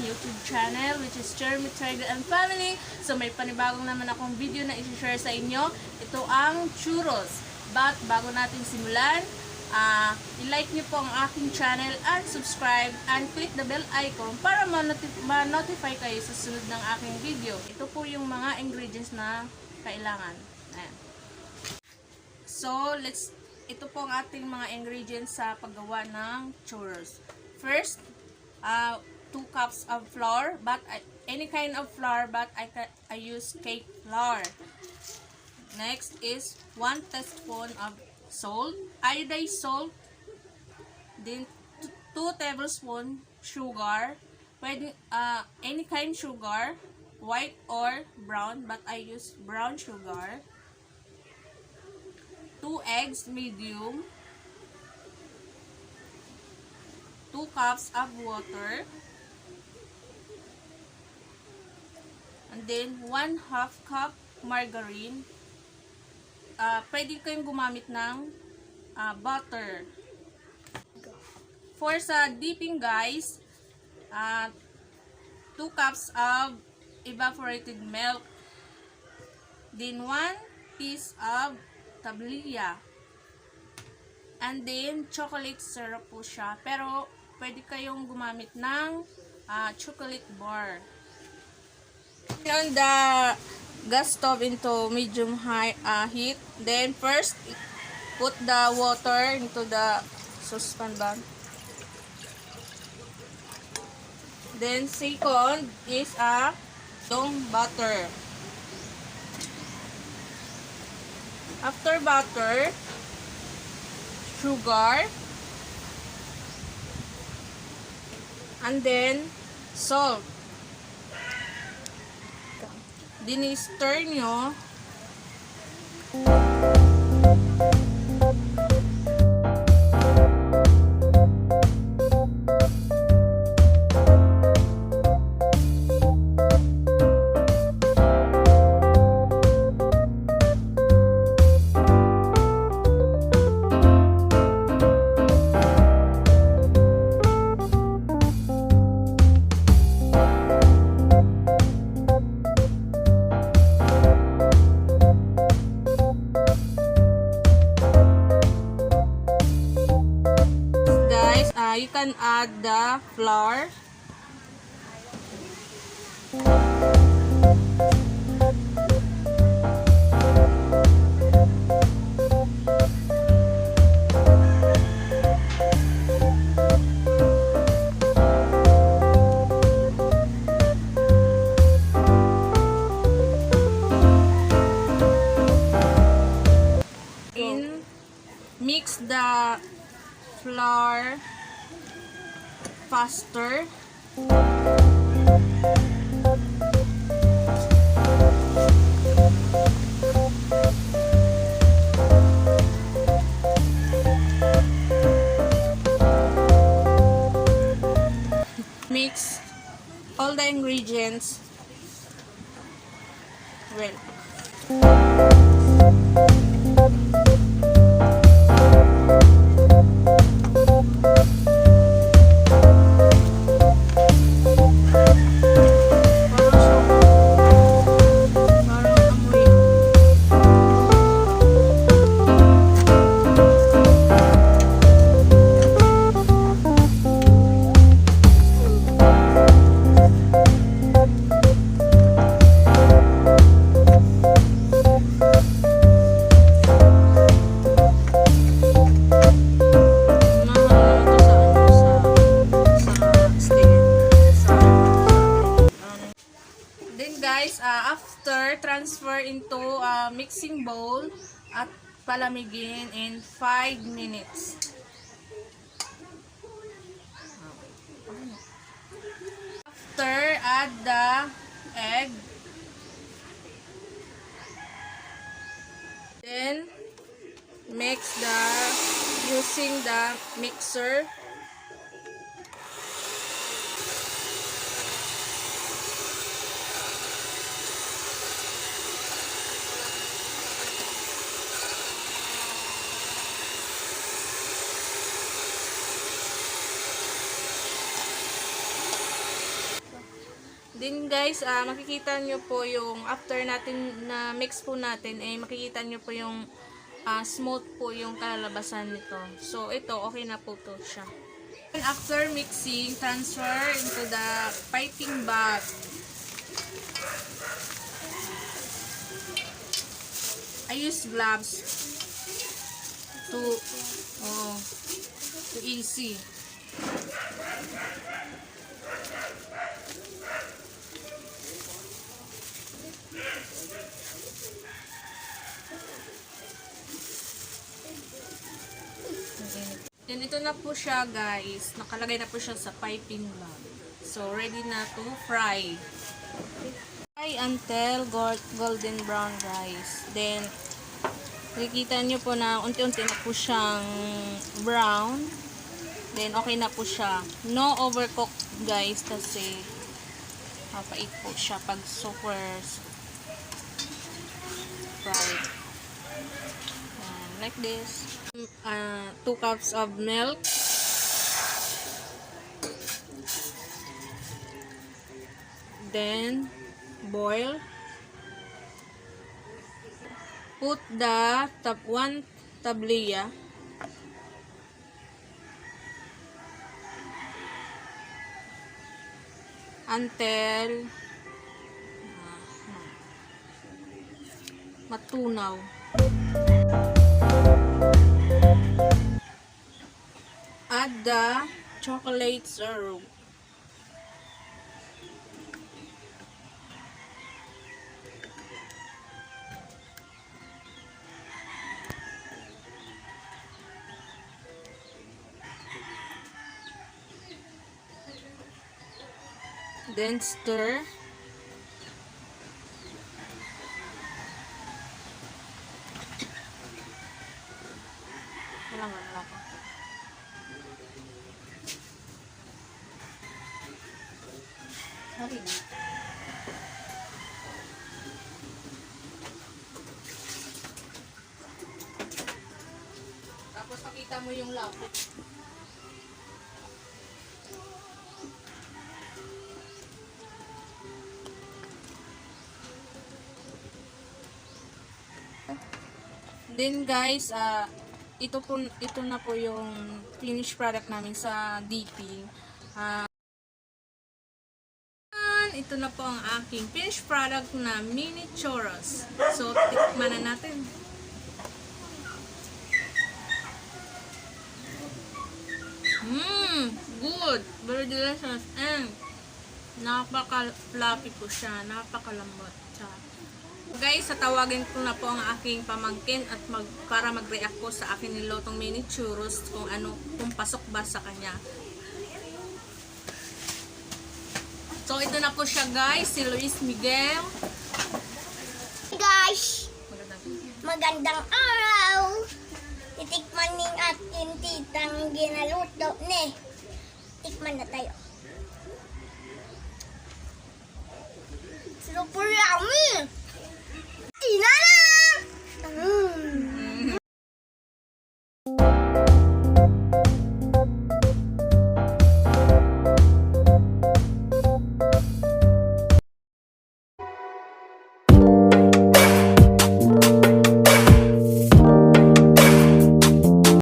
YouTube channel, which is Churros and Family. So may panibagong naman akong video na i-share sa inyo. Ito ang churros. But bago natin simulan, i-like niyo po ang aking channel and subscribe and click the bell icon para ma-notify kayo sa sunod ng aking video. Ito po yung mga ingredients na kailangan. Ayan. So, ito po ang ating mga ingredients sa paggawa ng churros. First, 2 cups of flour, but any kind of flour, but I use cake flour. Next is 1 teaspoon of salt, iodized salt. Then 2 tablespoons sugar. Pwede any kind sugar, white or brown, but I use brown sugar. 2 eggs medium. 2 cups of water. And then 1/2 cup margarine. Pwede kayong gumamit ng butter. For sa dipping guys, 2 cups of evaporated milk. Then 1 piece of tablilla. And then chocolate syrup po siya. Pero pwede kayong gumamit ng chocolate bar. On the gas stove into medium high heat. Then first, put the water into the saucepan bag. Then second is butter. After butter, sugar, and then salt. Then i-stir nyo. You can add the flour. Mix the flour faster. Mix all the ingredients well. After, transfer into a mixing bowl at palamigin in 5 minutes. After, add the egg. Then, mix using the mixer. Then guys, makikita nyo po yung after natin na mix po natin, makikita nyo po yung smooth po yung kalabasan nito. So ito, okay na po to siya. And after mixing, transfer into the piping bag. I use gloves to easy. Then ito na po siya guys. Nakalagay na po siya sa piping bag. So ready na to fry. Fry until golden brown guys. Then nakikita nyo po na unti-unti na po siyang brown. Then okay na po siya. No overcook guys kasi mapait po siya pag super fried. Like this. 2 cups of milk. Then boil. Put the 1 tablilla until matunaw. Add the chocolate syrup. Then stir. Wala ko. Sorry na. Tapos pakita mo yung lapot. Then guys, ito na po yung finished product namin sa dipping. Ito na po ang aking finished product na mini churros. So, tikman na natin. Good! Very delicious. And, napaka-fluffy po siya. Napakalambot siya. Guys, tatawagin ko na po ang aking pamangkin at para mag-react po sa akin nilutong mini churros kung pasok ba sa kanya. So, ito na po siya guys, si Luis Miguel. Guys, magandang araw. Titikman ng ating titang ginaluto ni. Tikman na tayo. Super yummy! Ina!